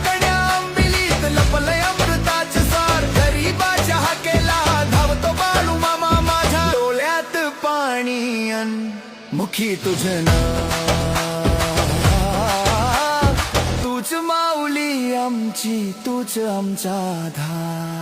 कण्या आंबिलीत लपलय अमृताचे सार, गरीबाच्या हाकेला धावतो बाळू मामा माझ्या, डोळ्यात पाणी अन मुखी तुझं नाव, तूच माऊली आमची, तूच आमचा आधार.